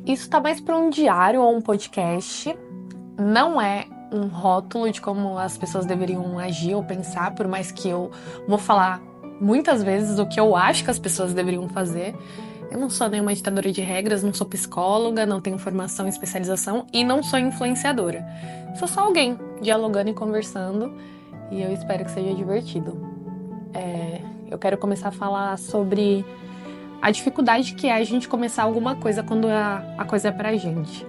Isso tá mais para um diário ou um podcast. Não é um rótulo de como as pessoas deveriam agir ou pensar, por mais que eu vou falar muitas vezes o que eu acho que as pessoas deveriam fazer. Eu não sou nenhuma ditadora de regras, não sou psicóloga, não tenho formação em especialização e não sou influenciadora. Sou só alguém dialogando e conversando, e eu espero que seja divertido. Eu quero começar a falar sobre a dificuldade que é a gente começar alguma coisa quando a coisa é pra gente.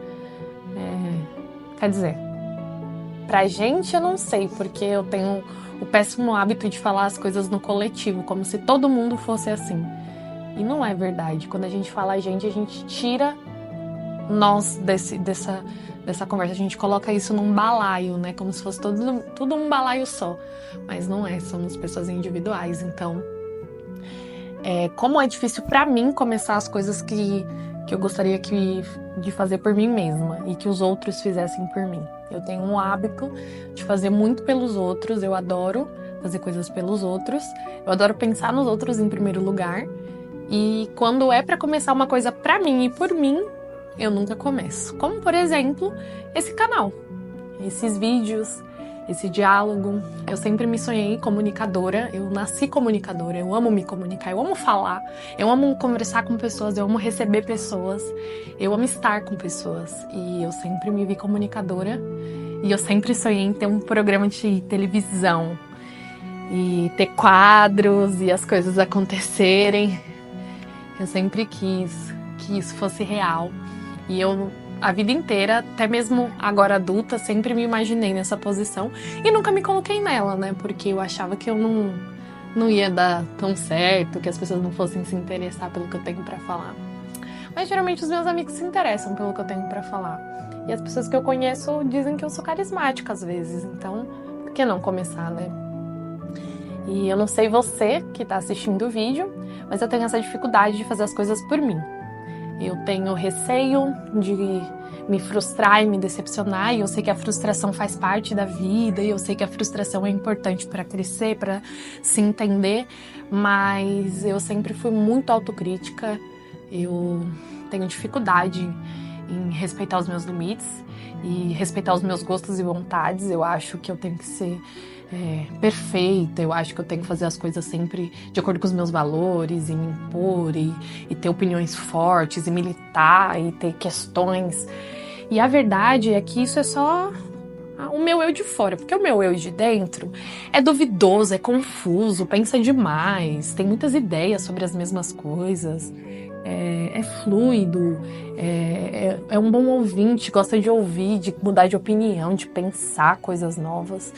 Quer dizer, pra gente eu não sei, porque eu tenho o péssimo hábito de falar as coisas no coletivo, como se todo mundo fosse assim. E não é verdade. Quando a gente fala a gente tira nós dessa conversa. A gente coloca isso num balaio, né? Como se fosse tudo um balaio só. Mas não é, somos pessoas individuais. Então, como é difícil pra mim começar as coisas que eu gostaria de fazer por mim mesma e que os outros fizessem por mim. Eu tenho um hábito de fazer muito pelos outros, eu adoro fazer coisas pelos outros, eu adoro pensar nos outros em primeiro lugar, e quando é pra começar uma coisa pra mim e por mim, eu nunca começo. Como, por exemplo, esse canal, esses vídeos, esse diálogo. Eu sempre me sonhei comunicadora, eu nasci comunicadora, eu amo me comunicar, eu amo falar, eu amo conversar com pessoas, eu amo receber pessoas, eu amo estar com pessoas. E eu sempre me vi comunicadora e eu sempre sonhei em ter um programa de televisão e ter quadros e as coisas acontecerem. Eu sempre quis que isso fosse real. E eu, a vida inteira, até mesmo agora adulta, sempre me imaginei nessa posição e nunca me coloquei nela, né? Porque eu achava que eu não ia dar tão certo, que as pessoas não fossem se interessar pelo que eu tenho pra falar. Mas geralmente os meus amigos se interessam pelo que eu tenho pra falar. E as pessoas que eu conheço dizem que eu sou carismática às vezes, então por que não começar, né? E eu não sei você que tá assistindo o vídeo, mas eu tenho essa dificuldade de fazer as coisas por mim. Eu tenho receio de me frustrar e me decepcionar, e eu sei que a frustração faz parte da vida, e eu sei que a frustração é importante para crescer, para se entender, mas eu sempre fui muito autocrítica, eu tenho dificuldade em respeitar os meus limites e respeitar os meus gostos e vontades. Eu acho que eu tenho que ser perfeita, eu acho que eu tenho que fazer as coisas sempre de acordo com os meus valores e me impor e ter opiniões fortes e militar e ter questões. E a verdade é que isso é só o meu eu de fora, porque o meu eu de dentro é duvidoso, é confuso, pensa demais, tem muitas ideias sobre as mesmas coisas, é fluido, é um bom ouvinte, gosta de ouvir, de mudar de opinião, de pensar coisas novas.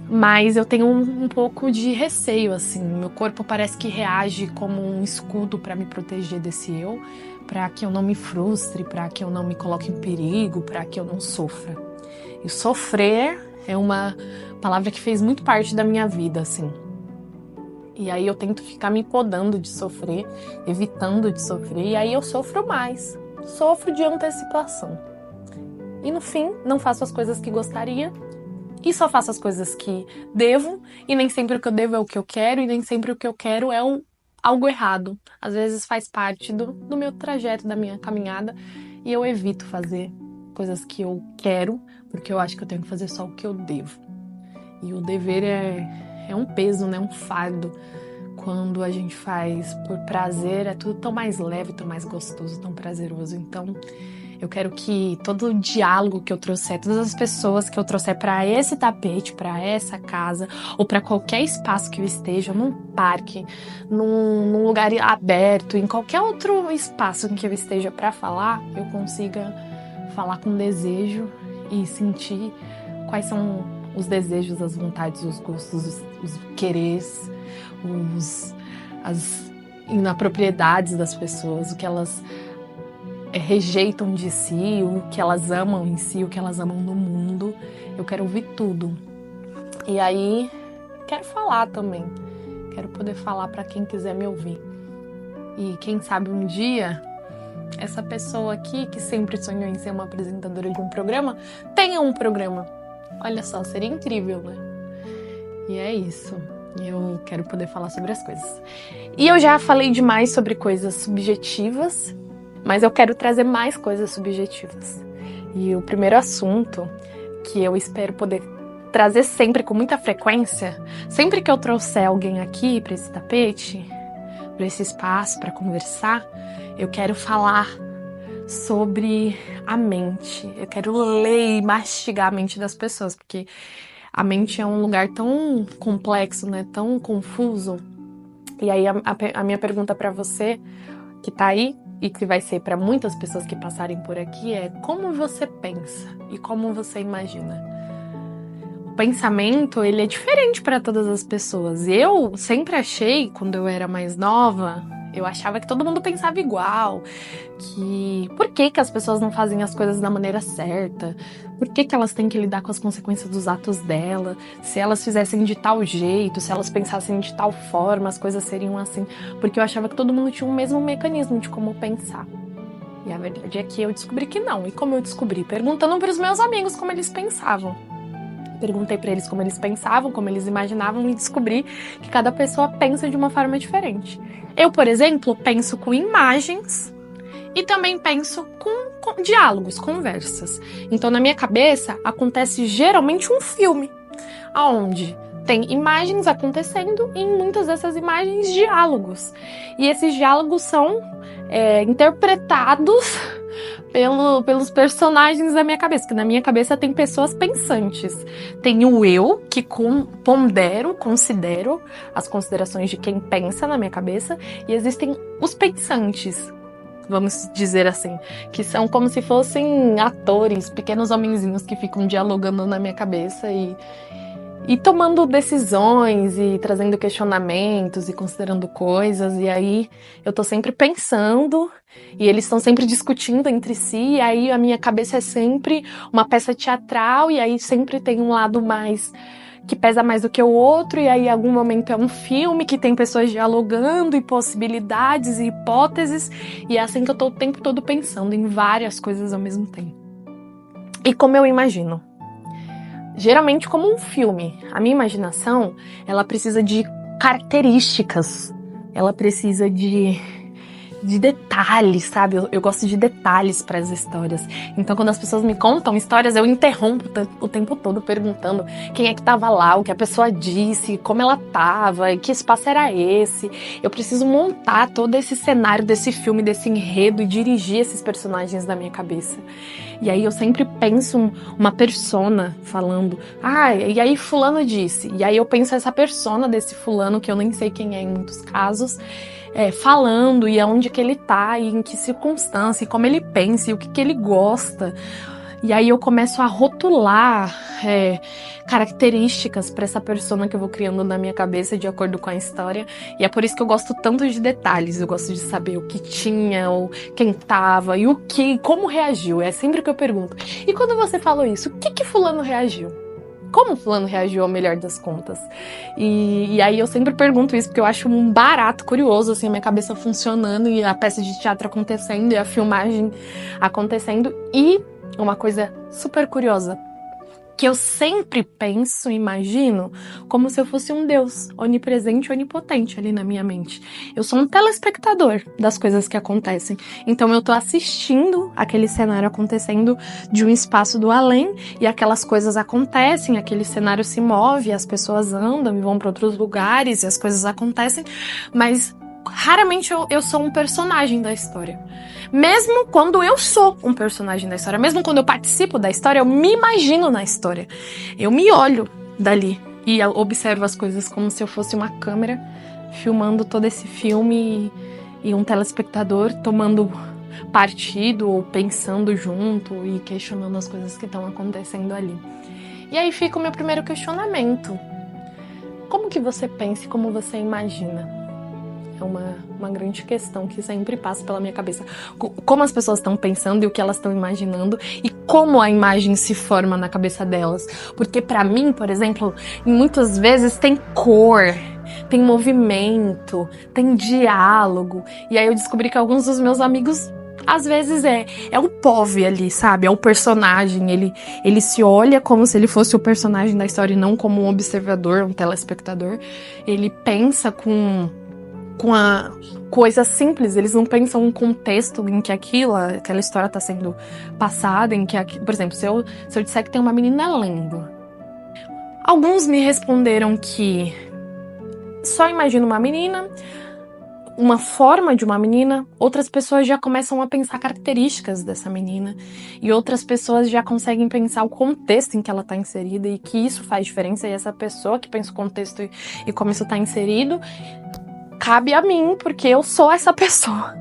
Mas eu tenho um pouco de receio, assim. Meu corpo parece que reage como um escudo para me proteger desse eu, para que eu não me frustre, para que eu não me coloque em perigo, para que eu não sofra. E sofrer é uma palavra que fez muito parte da minha vida, assim. E aí eu tento ficar me podando de sofrer, evitando de sofrer, e aí eu sofro mais. Sofro de antecipação. E no fim, não faço as coisas que gostaria, e só faço as coisas que devo, e nem sempre o que eu devo é o que eu quero, e nem sempre o que eu quero é algo errado. Às vezes faz parte do meu trajeto, da minha caminhada, e eu evito fazer coisas que eu quero, porque eu acho que eu tenho que fazer só o que eu devo. E o dever é um peso, né? Um fardo. Quando a gente faz por prazer, é tudo tão mais leve, tão mais gostoso, tão prazeroso. Então, eu quero que todo o diálogo que eu trouxer, todas as pessoas que eu trouxer para esse tapete, para essa casa, ou para qualquer espaço que eu esteja, num parque, num lugar aberto, em qualquer outro espaço em que eu esteja para falar, eu consiga falar com desejo e sentir quais são os desejos, as vontades, os gostos, os quereres, as inapropriedades das pessoas, o que elas rejeitam de si, o que elas amam em si, o que elas amam no mundo. Eu quero ouvir tudo. E aí, quero falar também. Quero poder falar para quem quiser me ouvir. E quem sabe um dia, essa pessoa aqui, que sempre sonhou em ser uma apresentadora de um programa, tenha um programa. Olha só, seria incrível, né? E é isso. Eu quero poder falar sobre as coisas. E eu já falei demais sobre coisas subjetivas, mas eu quero trazer mais coisas subjetivas. E o primeiro assunto que eu espero poder trazer sempre com muita frequência, sempre que eu trouxer alguém aqui para esse tapete, para esse espaço, para conversar, eu quero falar sobre a mente. Eu quero ler e mastigar a mente das pessoas, porque a mente é um lugar tão complexo, né? Tão confuso. E aí a minha pergunta para você que tá aí e que vai ser para muitas pessoas que passarem por aqui é: como você pensa e como você imagina? O pensamento, ele é diferente para todas as pessoas. Eu sempre achei, quando eu era mais nova, eu achava que todo mundo pensava igual, que por que as pessoas não fazem as coisas da maneira certa, por que elas têm que lidar com as consequências dos atos dela, se elas fizessem de tal jeito, se elas pensassem de tal forma, as coisas seriam assim, porque eu achava que todo mundo tinha o mesmo mecanismo de como pensar. E a verdade é que eu descobri que não. E como eu descobri? Perguntando para os meus amigos como eles pensavam. Perguntei para eles como eles pensavam, como eles imaginavam, e descobri que cada pessoa pensa de uma forma diferente. Eu, por exemplo, penso com imagens e também penso com diálogos, conversas. Então, na minha cabeça, acontece geralmente um filme, onde tem imagens acontecendo e em muitas dessas imagens, diálogos. E esses diálogos são interpretados pelos personagens da minha cabeça, que na minha cabeça tem pessoas pensantes. Tem o eu, que considero as considerações de quem pensa na minha cabeça, e existem os pensantes, vamos dizer assim, que são como se fossem atores, pequenos homenzinhos que ficam dialogando na minha cabeça e tomando decisões e trazendo questionamentos e considerando coisas, e aí eu tô sempre pensando e eles estão sempre discutindo entre si, e aí a minha cabeça é sempre uma peça teatral, e aí sempre tem um lado mais que pesa mais do que o outro, e aí em algum momento é um filme que tem pessoas dialogando e possibilidades e hipóteses, e é assim que eu tô o tempo todo pensando em várias coisas ao mesmo tempo. E como eu imagino? Geralmente como um filme. A minha imaginação, ela precisa de características, ela precisa de detalhes, sabe? Eu gosto de detalhes para as histórias. Então, quando as pessoas me contam histórias, eu interrompo o tempo todo perguntando quem é que estava lá, o que a pessoa disse, como ela estava, que espaço era esse. Eu preciso montar todo esse cenário desse filme, desse enredo, e dirigir esses personagens na minha cabeça. E aí eu sempre penso uma persona falando, e aí fulano disse. E aí eu penso essa persona desse fulano, que eu nem sei quem é em muitos casos, falando, e aonde que ele tá, e em que circunstância, e como ele pensa, e o que ele gosta. E aí eu começo a rotular características para essa persona que eu vou criando na minha cabeça de acordo com a história. E é por isso que eu gosto tanto de detalhes. Eu gosto de saber o que tinha, ou quem tava, e como reagiu. É sempre que eu pergunto. E quando você falou isso, o que fulano reagiu? Como fulano reagiu ao melhor das contas? E aí eu sempre pergunto isso, porque eu acho um barato, curioso, assim, a minha cabeça funcionando, e a peça de teatro acontecendo, e a filmagem acontecendo. E uma coisa super curiosa, que eu sempre penso e imagino como se eu fosse um Deus onipresente e onipotente ali na minha mente. Eu sou um telespectador das coisas que acontecem. Então eu tô assistindo aquele cenário acontecendo de um espaço do além, e aquelas coisas acontecem, aquele cenário se move, as pessoas andam e vão para outros lugares, e as coisas acontecem, mas raramente eu sou um personagem da história. Mesmo quando eu sou um personagem da história, mesmo quando eu participo da história, eu me imagino na história. Eu me olho dali e observo as coisas como se eu fosse uma câmera filmando todo esse filme, e um telespectador tomando partido ou pensando junto e questionando as coisas que estão acontecendo ali. E aí fica o meu primeiro questionamento. Como que você pensa e como você imagina? É uma grande questão que sempre passa pela minha cabeça. Como as pessoas estão pensando e o que elas estão imaginando, e como a imagem se forma na cabeça delas. Porque pra mim, por exemplo, muitas vezes tem cor, tem movimento, tem diálogo. E aí eu descobri que alguns dos meus amigos Às vezes é o POV ali, sabe? É o personagem. Ele se olha como se ele fosse o personagem da história e não como um observador, um telespectador. Ele pensa com a coisa simples, eles não pensam um contexto em que aquela história está sendo passada, em que, por exemplo, se eu disser que tem uma menina lendo, alguns me responderam que só imagina uma menina, uma forma de uma menina, outras pessoas já começam a pensar características dessa menina e outras pessoas já conseguem pensar o contexto em que ela está inserida e que isso faz diferença, e essa pessoa que pensa o contexto e como isso está inserido cabe a mim, porque eu sou essa pessoa.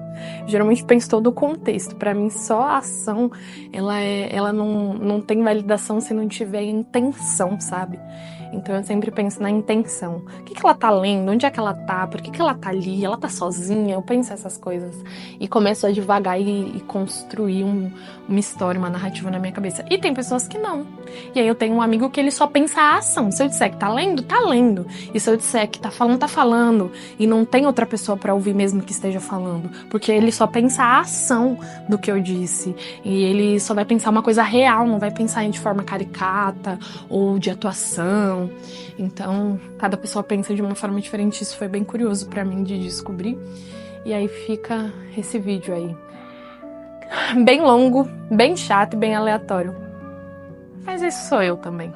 Geralmente penso todo o contexto. Pra mim, só a ação, ela não tem validação se não tiver intenção, sabe? Então eu sempre penso na intenção. O que ela tá lendo? Onde é que ela tá? Por que ela tá ali? Ela tá sozinha? Eu penso essas coisas. E começo a devagar e construir uma história, uma narrativa na minha cabeça. E tem pessoas que não. E aí eu tenho um amigo que ele só pensa a ação. Se eu disser que tá lendo, tá lendo. E se eu disser que tá falando. E não tem outra pessoa pra ouvir mesmo que esteja falando. Porque ele só pensa a ação do que eu disse. E ele só vai pensar uma coisa real, não vai pensar de forma caricata ou de atuação. Então, cada pessoa pensa de uma forma diferente. Isso foi bem curioso pra mim de descobrir. E aí fica esse vídeo aí. Bem longo, bem chato e bem aleatório. Mas isso sou eu também.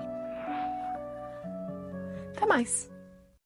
Até mais.